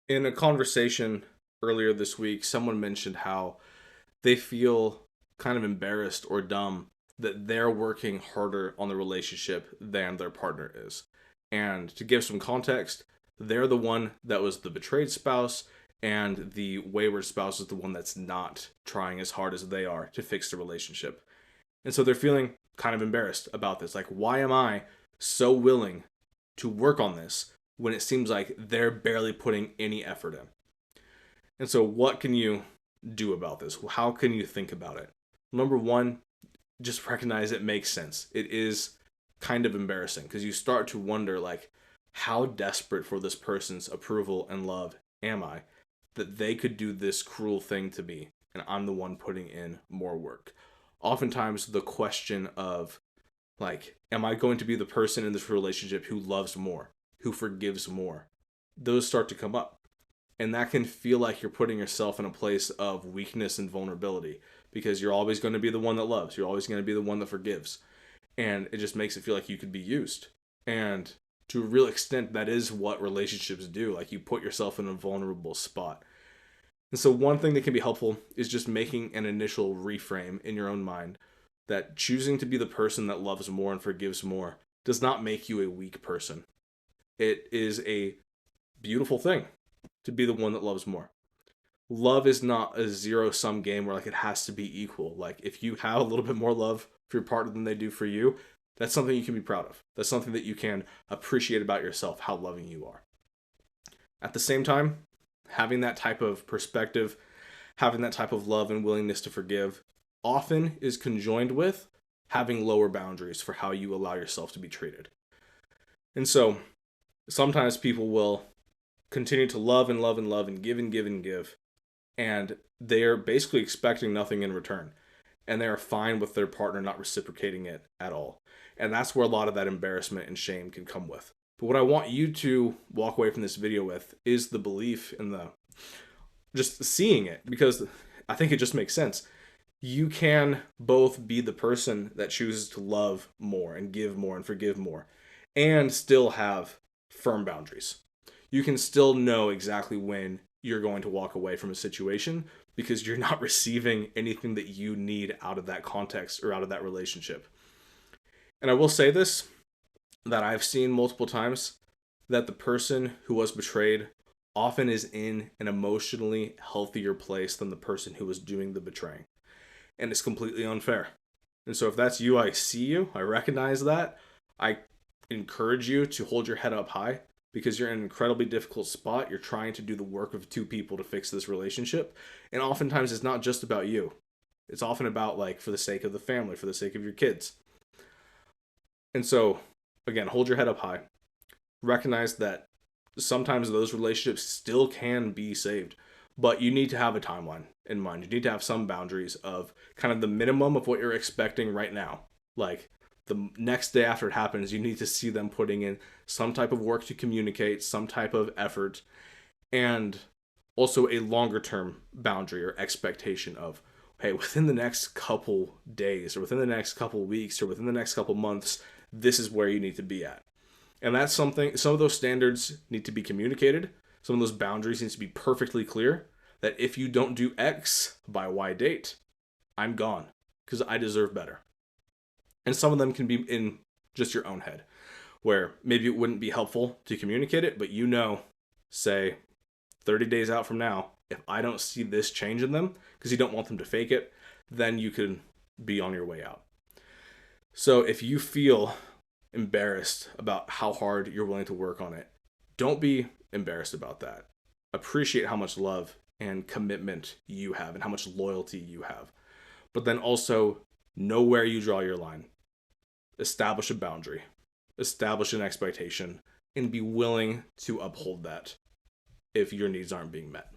In a conversation earlier this week, someone mentioned how they feel kind of embarrassed or dumb that they're working harder on the relationship than their partner is. And to give some context, they're the one that was the betrayed spouse, and the wayward spouse is the one that's not trying as hard as they are to fix the relationship. And so they're feeling kind of embarrassed about this. Like, why am I so willing to work on this when it seems like they're barely putting any effort in? And so, what can you do about this? How can you think about it? Number one, just recognize it makes sense. It is kind of embarrassing because you start to wonder, like, how desperate for this person's approval and love am I that they could do this cruel thing to me and I'm the one putting in more work? Oftentimes, the question of, like, am I going to be the person in this relationship who loves more, who forgives more? Those start to come up. And that can feel like you're putting yourself in a place of weakness and vulnerability because you're always going to be the one that loves. You're always going to be the one that forgives. And it just makes it feel like you could be used. And to a real extent, that is what relationships do. Like, you put yourself in a vulnerable spot. And so, one thing that can be helpful is just making an initial reframe in your own mind that choosing to be the person that loves more and forgives more does not make you a weak person. It is a beautiful thing to be the one that loves more. Love is not a zero sum game where, like, it has to be equal. Like, if you have a little bit more love for your partner than they do for you, that's something you can be proud of. That's something that you can appreciate about yourself, how loving you are. At the same time, having that type of perspective, having that type of love and willingness to forgive often is conjoined with having lower boundaries for how you allow yourself to be treated. And so sometimes people will continue to love and love and love and give and give and give, and they're basically expecting nothing in return. And they are fine with their partner not reciprocating it at all. And that's where a lot of that embarrassment and shame can come with. But what I want you to walk away from this video with is the belief in the just seeing it, because I think it just makes sense. You can both be the person that chooses to love more and give more and forgive more and still have firm boundaries. You can still know exactly when you're going to walk away from a situation because you're not receiving anything that you need out of that context or out of that relationship. And I will say this, that I've seen multiple times, that the person who was betrayed often is in an emotionally healthier place than the person who was doing the betraying. And it's completely unfair. And so if that's you, I see you, I recognize that. I encourage you to hold your head up high because you're in an incredibly difficult spot. You're trying to do the work of two people to fix this relationship. And oftentimes it's not just about you. It's often about, like, for the sake of the family, for the sake of your kids. And so, again, hold your head up high. Recognize that sometimes those relationships still can be saved, but you need to have a timeline in mind. You need to have some boundaries of kind of the minimum of what you're expecting right now. Like, the next day after it happens, you need to see them putting in some type of work to communicate, some type of effort, and also a longer term boundary or expectation of, hey, within the next couple days or within the next couple weeks or within the next couple months, this is where you need to be at. And that's something, some of those standards need to be communicated. Some of those boundaries need to be perfectly clear that if you don't do X by Y date, I'm gone because I deserve better. And some of them can be in just your own head where maybe it wouldn't be helpful to communicate it, but say 30 days out from now, if I don't see this change in them, because you don't want them to fake it, then you can be on your way out. So if you feel embarrassed about how hard you're willing to work on it, don't be embarrassed about that. Appreciate how much love and commitment you have and how much loyalty you have. But then also know where you draw your line. Establish a boundary, establish an expectation, and be willing to uphold that if your needs aren't being met.